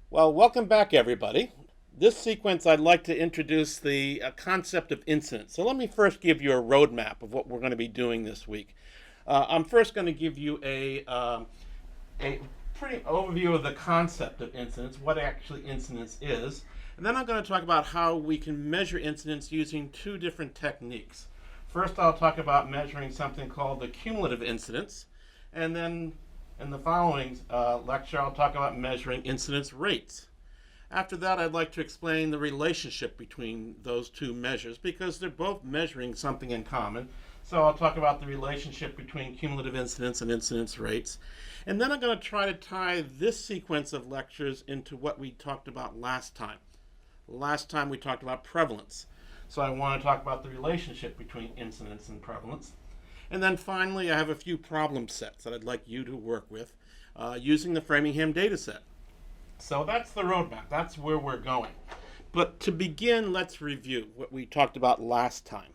Well, welcome back, everybody. This sequence, I'd like to introduce the concept of incidence. So let me first give you a roadmap of what we're going to be doing this week. I'm first going to give you a pretty overview of the concept of incidence, what actually incidence is, and then I'm going to talk about how we can measure incidence using two different techniques. First, I'll talk about measuring something called the cumulative incidence, and then in the following lecture, I'll talk about measuring incidence rates. After that, I'd like to explain the relationship between those two measures because they're both measuring something in common. So I'll talk about the relationship between cumulative incidence and incidence rates. And then I'm going to try to tie this sequence of lectures into what we talked about last time. Last time we talked about prevalence. So I want to talk about the relationship between incidence and prevalence. And then finally, I have a few problem sets that I'd like you to work with using the Framingham data set. So that's the roadmap. That's where we're going. But to begin, let's review what we talked about last time.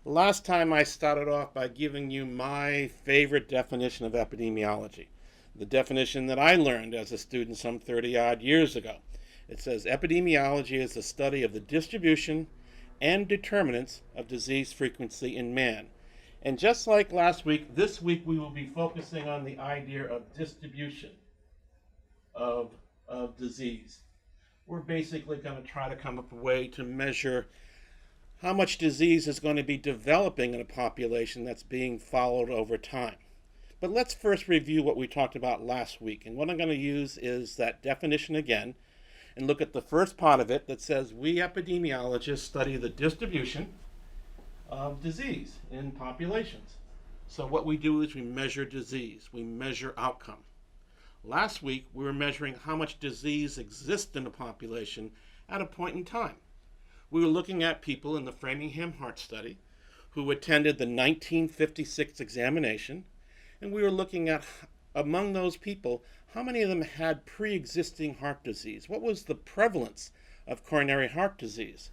Last time I started off by giving you my favorite definition of epidemiology, the definition that I learned as a student some 30-odd years ago. It says epidemiology is the study of the distribution and determinants of disease frequency in man. And just like last week, this week we will be focusing on the idea of distribution of disease. We're basically going to try to come up with a way to measure how much disease is going to be developing in a population that's being followed over time. But let's first review what we talked about last week. And what I'm going to use is that definition again and look at the first part of it that says we epidemiologists study the distribution of disease in populations. So what we do is we measure disease, we measure outcome. Last week we were measuring how much disease exists in a population at a point in time. We were looking at people in the Framingham Heart Study who attended the 1956 examination, and we were looking at among those people how many of them had pre-existing heart disease. What was the prevalence of coronary heart disease?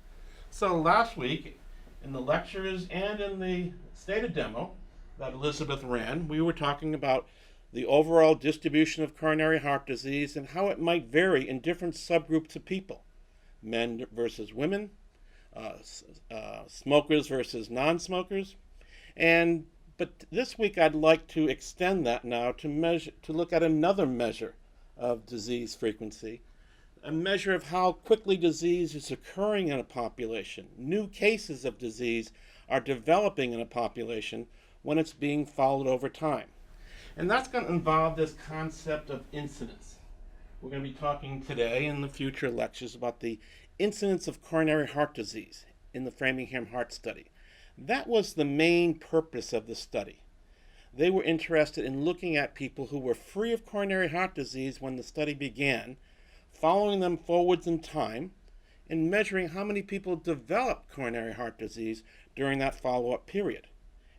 So last week in the lectures and in the stated demo that Elizabeth ran, we were talking about the overall distribution of coronary heart disease and how it might vary in different subgroups of people, men versus women, smokers versus non-smokers. But this week I'd like to extend that now to look at another measure of disease frequency, a measure of how quickly disease is occurring in a population. New cases of disease are developing in a population when it's being followed over time. And that's going to involve this concept of incidence. We're going to be talking today in the future lectures about the incidence of coronary heart disease in the Framingham Heart Study. That was the main purpose of the study. They were interested in looking at people who were free of coronary heart disease when the study began, following them forwards in time, and measuring how many people developed coronary heart disease during that follow-up period.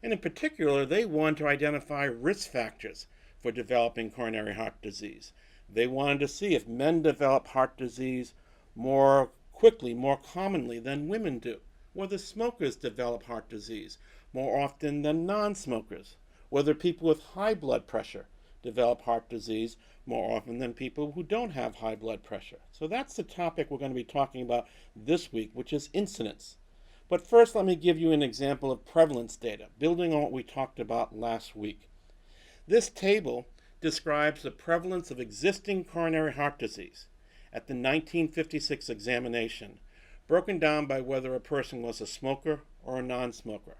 And in particular, they wanted to identify risk factors for developing coronary heart disease. They wanted to see if men develop heart disease more quickly, more commonly than women do, whether smokers develop heart disease more often than non-smokers, whether people with high blood pressure develop heart disease more often than people who don't have high blood pressure. So that's the topic we're going to be talking about this week, which is incidence. But first, let me give you an example of prevalence data, building on what we talked about last week. This table describes the prevalence of existing coronary heart disease at the 1956 examination, broken down by whether a person was a smoker or a non-smoker.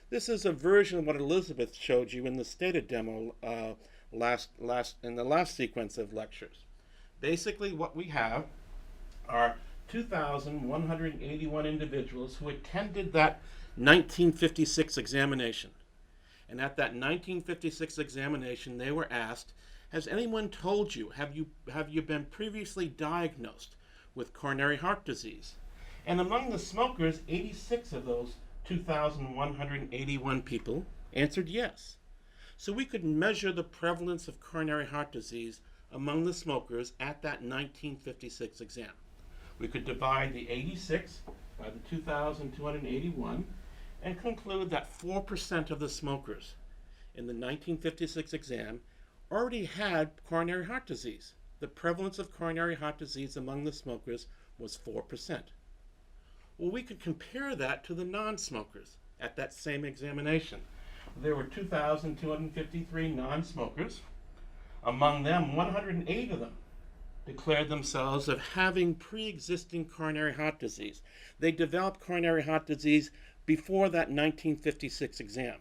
This is a version of what Elizabeth showed you in the stated demo in the last sequence of lectures. Basically, what we have are 2,181 individuals who attended that 1956 examination. And at that 1956 examination, they were asked, has anyone told you, have you been previously diagnosed with coronary heart disease? And among the smokers, 86 of those 2,181 people answered yes. So we could measure the prevalence of coronary heart disease among the smokers at that 1956 exam. We could divide the 86 by the 2,281 and conclude that 4% of the smokers in the 1956 exam already had coronary heart disease. the prevalence of coronary heart disease among the smokers was 4%. Well, we could compare that to the non-smokers at that same examination. There were 2,253 non-smokers. Among them, 108 of them declared themselves of having pre-existing coronary heart disease. They developed coronary heart disease before that 1956 exam.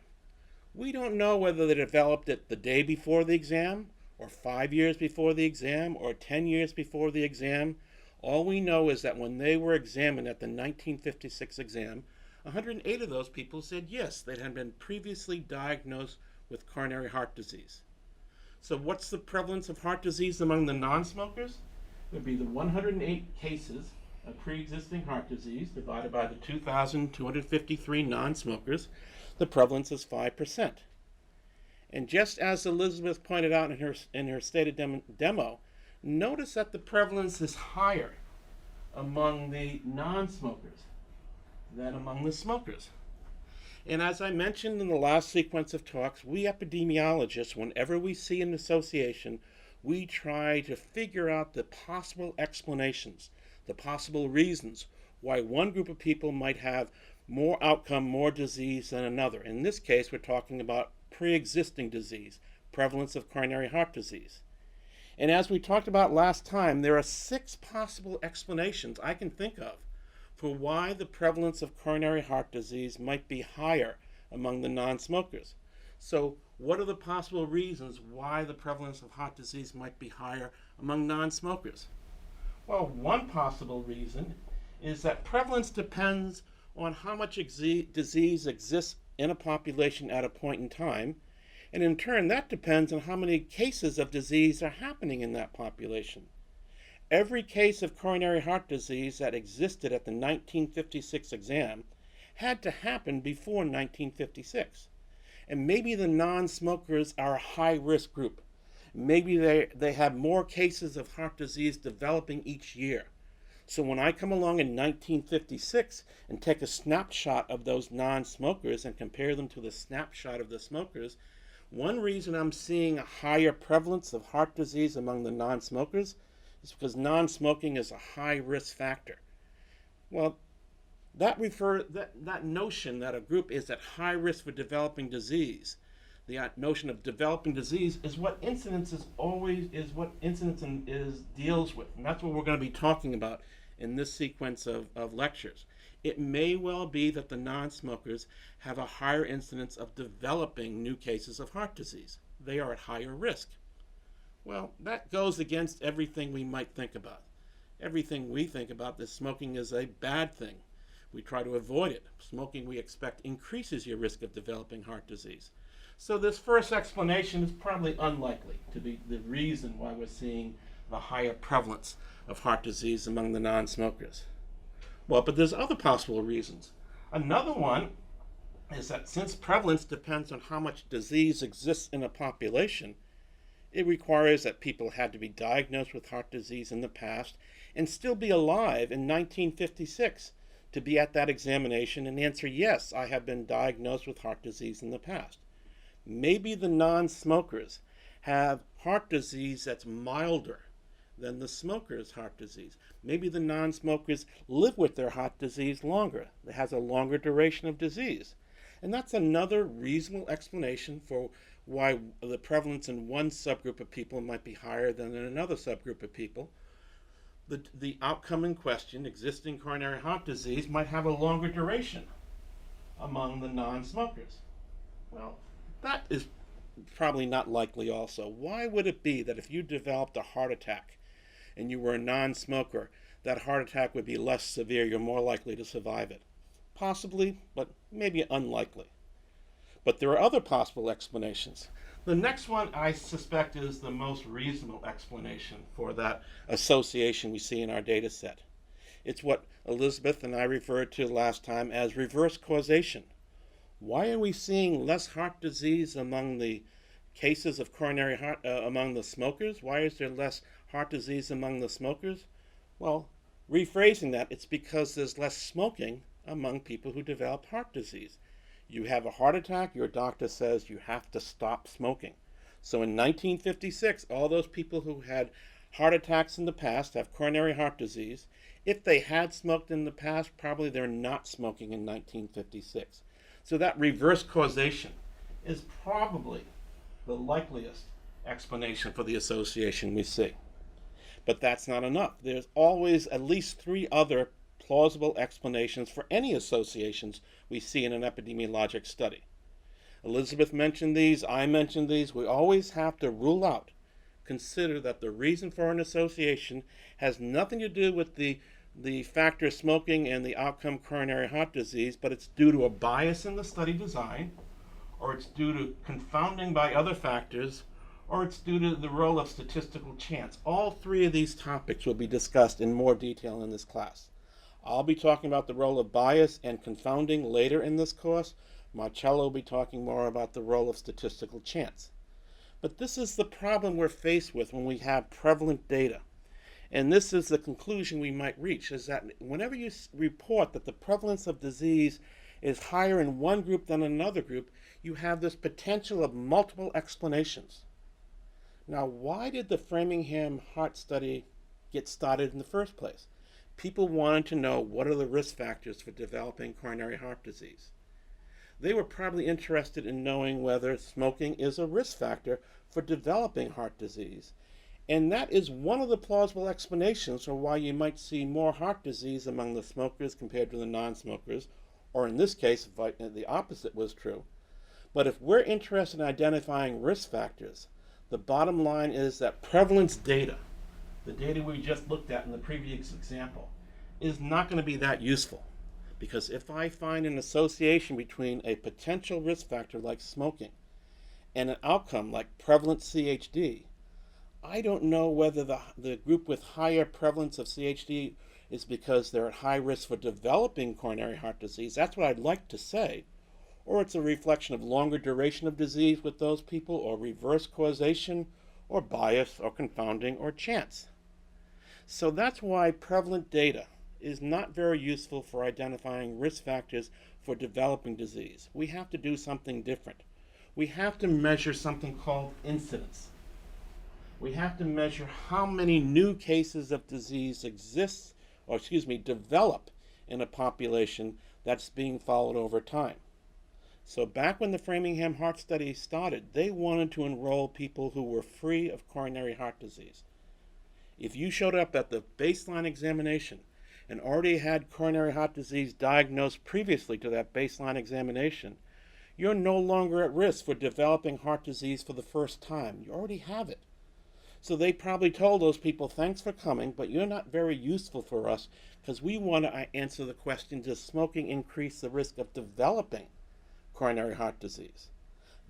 We don't know whether they developed it the day before the exam, or 5 years before the exam, or 10 years before the exam. All we know is that when they were examined at the 1956 exam, 108 of those people said yes, they had been previously diagnosed with coronary heart disease. So what's the prevalence of heart disease among the non-smokers? It would be the 108 cases of pre-existing heart disease divided by the 2,253 non-smokers. The prevalence is 5%. And just as Elizabeth pointed out in her stated demo, notice that the prevalence is higher among the non-smokers than among the smokers. And as I mentioned in the last sequence of talks, we epidemiologists, whenever we see an association, we try to figure out the possible explanations, the possible reasons why one group of people might have more outcome, more disease than another. In this case, we're talking about pre-existing disease, prevalence of coronary heart disease. And as we talked about last time, there are 6 possible explanations I can think of for why the prevalence of coronary heart disease might be higher among the non-smokers. So what are the possible reasons why the prevalence of heart disease might be higher among non-smokers? Well, one possible reason is that prevalence depends on how much disease exists in a population at a point in time, and in turn that depends on how many cases of disease are happening in that population. Every case of coronary heart disease that existed at the 1956 exam had to happen before 1956. And maybe the non-smokers are a high-risk group. Maybe they have more cases of heart disease developing each year. So when I come along in 1956 and take a snapshot of those non-smokers and compare them to the snapshot of the smokers, one reason I'm seeing a higher prevalence of heart disease among the non-smokers is because non-smoking is a high-risk factor. Well, that notion that a group is at high risk for developing disease, the notion of developing disease is what incidence deals with, and that's what we're going to be talking about in this sequence of lectures. It may well be that the non-smokers have a higher incidence of developing new cases of heart disease. They are at higher risk. Well, that goes against everything we might think about. Everything we think about that smoking is a bad thing. We try to avoid it. Smoking, we expect, increases your risk of developing heart disease. So this first explanation is probably unlikely to be the reason why we're seeing the higher prevalence of heart disease among the non-smokers. Well, but there's other possible reasons. Another one is that since prevalence depends on how much disease exists in a population, it requires that people had to be diagnosed with heart disease in the past and still be alive in 1956 to be at that examination and answer, yes, I have been diagnosed with heart disease in the past. Maybe the non-smokers have heart disease that's milder than the smokers' heart disease. Maybe the non-smokers live with their heart disease longer. It has a longer duration of disease. And that's another reasonable explanation for why the prevalence in one subgroup of people might be higher than in another subgroup of people. The outcome in question, existing coronary heart disease, might have a longer duration among the non-smokers. Well, that is probably not likely also. Why would it be that if you developed a heart attack and you were a non-smoker, that heart attack would be less severe, you're more likely to survive it? Possibly, but maybe unlikely. But there are other possible explanations. The next one I suspect is the most reasonable explanation for that association we see in our data set. It's what Elizabeth and I referred to last time as reverse causation. Why are we seeing less heart disease among the cases of coronary heart among the smokers? Why is there less heart disease among the smokers? Well, rephrasing that, it's because there's less smoking among people who develop heart disease. You have a heart attack, your doctor says you have to stop smoking. So in 1956, all those people who had heart attacks in the past, have coronary heart disease. If they had smoked in the past, probably they're not smoking in 1956. So that reverse causation is probably the likeliest explanation for the association we see. But that's not enough. There's always at least three other plausible explanations for any associations we see in an epidemiologic study. Elizabeth mentioned these, I mentioned these. We always have to rule out, consider that the reason for an association has nothing to do with the factor smoking and the outcome coronary heart disease, but it's due to a bias in the study design, or it's due to confounding by other factors, or it's due to the role of statistical chance. All three of these topics will be discussed in more detail in this class. I'll be talking about the role of bias and confounding later in this course. Marcello will be talking more about the role of statistical chance. But this is the problem we're faced with when we have prevalent data. And this is the conclusion we might reach, is that whenever you report that the prevalence of disease is higher in one group than another group, you have this potential of multiple explanations. Now, why did the Framingham Heart Study get started in the first place? People wanted to know what are the risk factors for developing coronary heart disease. They were probably interested in knowing whether smoking is a risk factor for developing heart disease. And that is one of the plausible explanations for why you might see more heart disease among the smokers compared to the non-smokers, or in this case, the opposite was true. But if we're interested in identifying risk factors, the bottom line is that prevalence data, the data we just looked at in the previous example, is not going to be that useful. Because if I find an association between a potential risk factor like smoking and an outcome like prevalent CHD, I don't know whether the group with higher prevalence of CHD is because they're at high risk for developing coronary heart disease. That's what I'd like to say. Or it's a reflection of longer duration of disease with those people, or reverse causation, or bias, or confounding, or chance. So that's why prevalent data is not very useful for identifying risk factors for developing disease. We have to do something different. We have to measure something called incidence. We have to measure how many new cases of disease develop in a population that's being followed over time. So back when the Framingham Heart Study started, they wanted to enroll people who were free of coronary heart disease. If you showed up at the baseline examination and already had coronary heart disease diagnosed previously to that baseline examination, you're no longer at risk for developing heart disease for the first time. You already have it. So they probably told those people, thanks for coming, but you're not very useful for us because we want to answer the question, does smoking increase the risk of developing coronary heart disease?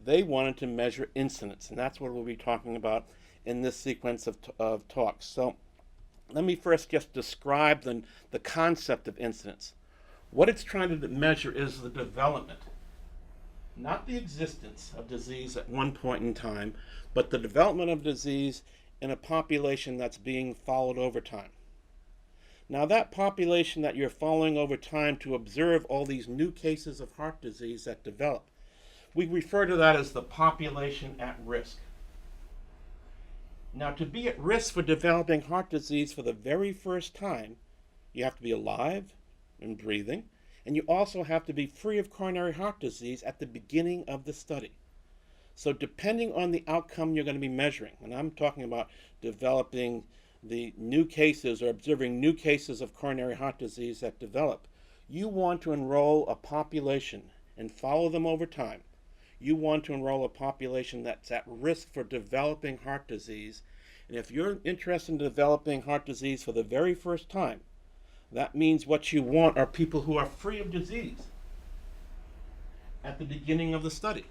They wanted to measure incidence, and that's what we'll be talking about in this sequence of talks. So let me first just describe the concept of incidence. What it's trying to measure is the development, not the existence of disease at one point in time, but the development of disease in a population that's being followed over time. Now that population that you're following over time to observe all these new cases of heart disease that develop, we refer to that as the population at risk. Now to be at risk for developing heart disease for the very first time, you have to be alive and breathing, and you also have to be free of coronary heart disease at the beginning of the study. So depending on the outcome you're going to be measuring, and I'm talking about developing the new cases or observing new cases of coronary heart disease that develop, you want to enroll a population and follow them over time. You want to enroll a population that's at risk for developing heart disease. And if you're interested in developing heart disease for the very first time, that means what you want are people who are free of disease at the beginning of the study.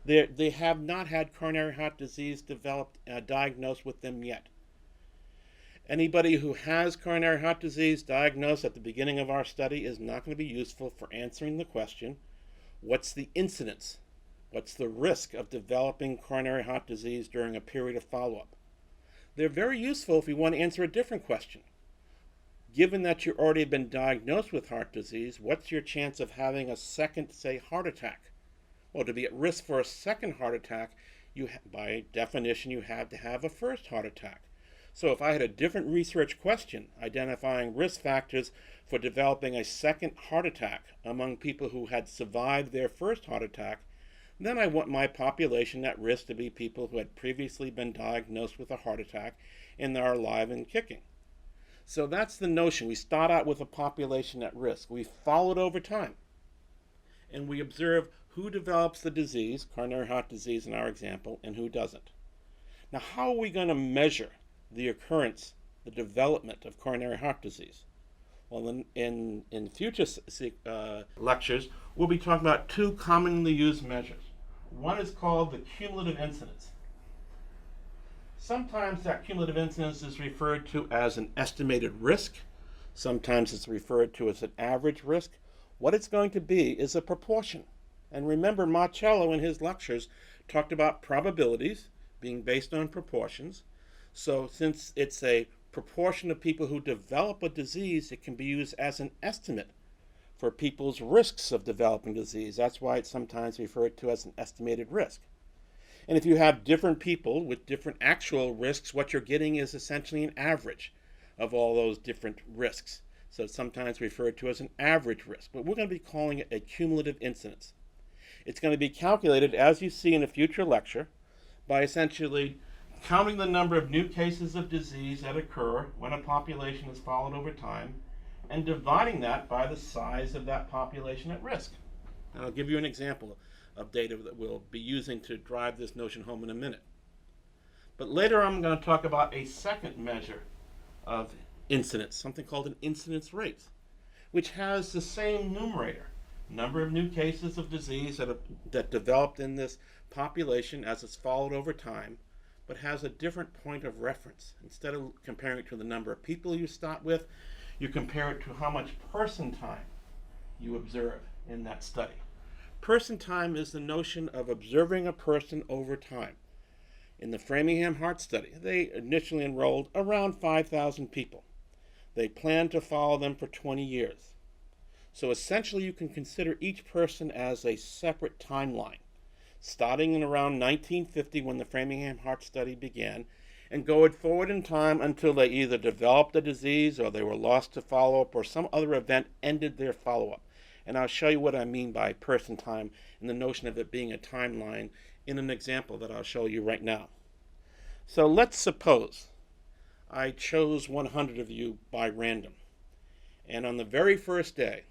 They have not had coronary heart disease diagnosed with them yet. Anybody who has coronary heart disease diagnosed at the beginning of our study is not going to be useful for answering the question, what's the incidence? What's the risk of developing coronary heart disease during a period of follow-up? They're very useful if you want to answer a different question. Given that you've already been diagnosed with heart disease, what's your chance of having a second, say, heart attack? Well, to be at risk for a second heart attack, by definition, you have to have a first heart attack. So if I had a different research question identifying risk factors for developing a second heart attack among people who had survived their first heart attack, then I want my population at risk to be people who had previously been diagnosed with a heart attack and are alive and kicking. So that's the notion. We start out with a population at risk. We follow it over time. And we observe who develops the disease, coronary heart disease in our example, and who doesn't. Now, how are we going to measure the occurrence, the development of coronary heart disease? Well, in future lectures, we'll be talking about two commonly used measures. One is called the cumulative incidence. Sometimes that cumulative incidence is referred to as an estimated risk. Sometimes it's referred to as an average risk. What it's going to be is a proportion. And remember, Marcello in his lectures talked about probabilities being based on proportions. So since it's a proportion of people who develop a disease, it can be used as an estimate for people's risks of developing disease. That's why it's sometimes referred to as an estimated risk. And if you have different people with different actual risks, what you're getting is essentially an average of all those different risks. So it's sometimes referred to as an average risk, but we're going to be calling it a cumulative incidence. It's going to be calculated, as you see in a future lecture, by essentially counting the number of new cases of disease that occur when a population is followed over time and dividing that by the size of that population at risk. And I'll give you an example of data that we'll be using to drive this notion home in a minute. But later I'm going to talk about a second measure of incidence, something called an incidence rate, which has the same numerator, number of new cases of disease that developed in this population as it's followed over time, but has a different point of reference. Instead of comparing it to the number of people you start with, you compare it to how much person time you observe in that study. Person time is the notion of observing a person over time. In the Framingham Heart Study, they initially enrolled around 5,000 people. They planned to follow them for 20 years. So essentially you can consider each person as a separate timeline, starting in around 1950 when the Framingham Heart Study began, and going forward in time until they either developed a disease or they were lost to follow-up or some other event ended their follow-up. And I'll show you what I mean by person time and the notion of it being a timeline in an example that I'll show you right now. So let's suppose I chose 100 of you by random. And on the very first day,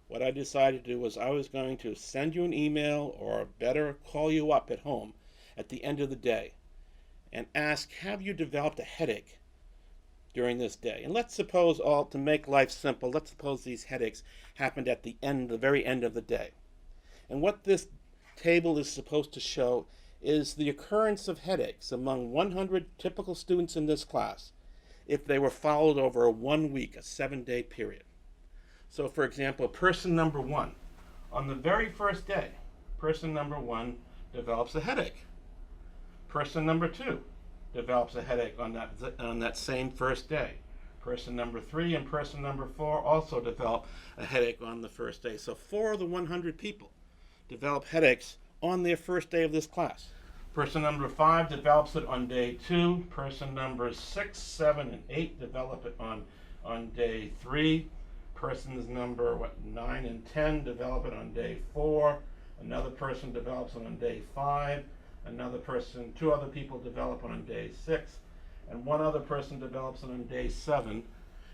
what I decided to do was I was going to send you an email, or better, call you up at home at the end of the day and ask, have you developed a headache during this day? And let's suppose, to make life simple, let's suppose these headaches happened at the very end of the day. And what this table is supposed to show is the occurrence of headaches among 100 typical students in this class if they were followed over a 1 week, a 7-day period. So for example, person number 1, on the very first day, person number 1 develops a headache. Person number 2 develops a headache on that same first day. Person number 3 and person number 4 also develop a headache on the first day. So 4 of the 100 people develop headaches on their first day of this class. Person number 5 develops it on day 2. Person numbers 6, 7, and 8 develop it on day 3. Persons number 9 and 10 develop it on day 4. Another person develops it on day 5. Two other people develop it on day 6. And one other person develops it on day 7.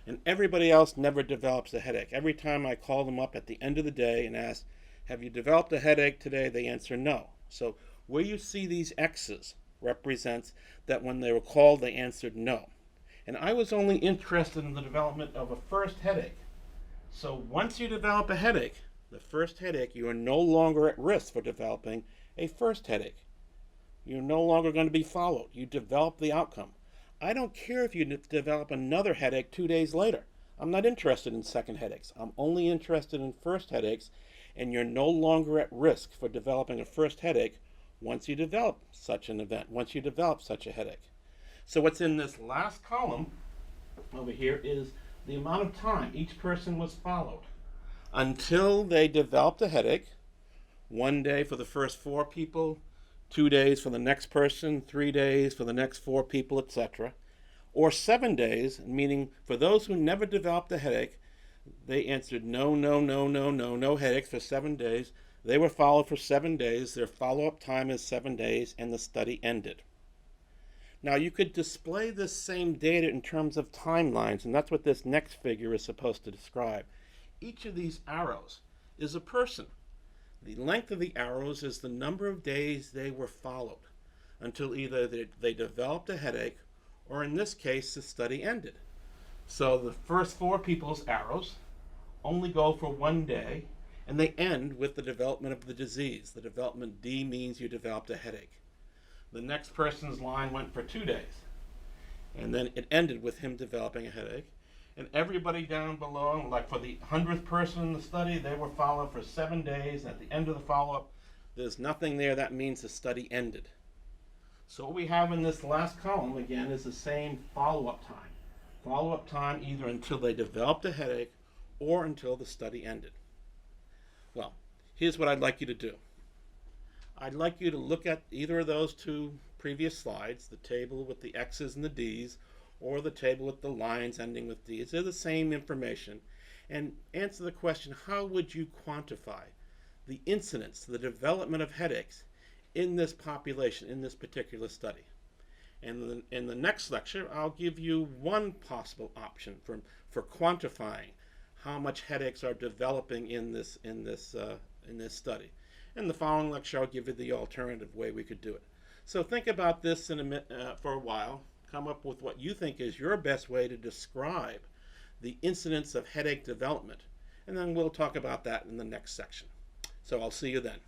And everybody else never develops a headache. Every time I call them up at the end of the day and ask, have you developed a headache today? They answer no. So where you see these X's represents that when they were called, they answered no. And I was only interested in the development of a first headache. So once you develop a headache, the first headache, you are no longer at risk for developing a first headache. You're no longer going to be followed. You develop the outcome. I don't care if you develop another headache 2 days later. I'm not interested in second headaches. I'm only interested in first headaches, and you're no longer at risk for developing a first headache once you develop such an event, once you develop such a headache. So what's in this last column over here is the amount of time each person was followed until they developed a headache. 1 day for the first 4 people, 2 days for the next person, 3 days for the next 4 people, etc. Or 7 days, meaning for those who never developed a headache, they answered no, no, no, no, no, no headaches for 7 days. They were followed for 7 days. Their follow-up time is 7 days, and the study ended. Now, you could display this same data in terms of timelines, and that's what this next figure is supposed to describe. Each of these arrows is a person. The length of the arrows is the number of days they were followed until either they developed a headache or, in this case, the study ended. So the first 4 people's arrows only go for 1 day, and they end with the development of the disease. The development D means you developed a headache. The next person's line went for 2 days, and then it ended with him developing a headache. And everybody down below, like for the 100th person in the study, they were followed for 7 days. At the end of the follow-up, there's nothing there. That means the study ended. So what we have in this last column, again, is the same follow-up time. Follow-up time either until they developed a headache or until the study ended. Well, here's what I'd like you to do. I'd like you to look at either of those 2 previous slides, the table with the X's and the D's, or the table with the lines ending with D's. They're the same information. And answer the question, how would you quantify the incidence, the development of headaches in this population, in this particular study? And in the next lecture, I'll give you one possible option for quantifying how much headaches are developing in this study. In the following lecture, I'll give you the alternative way we could do it. So think about this for a while. Come up with what you think is your best way to describe the incidence of headache development. And then we'll talk about that in the next section. So I'll see you then.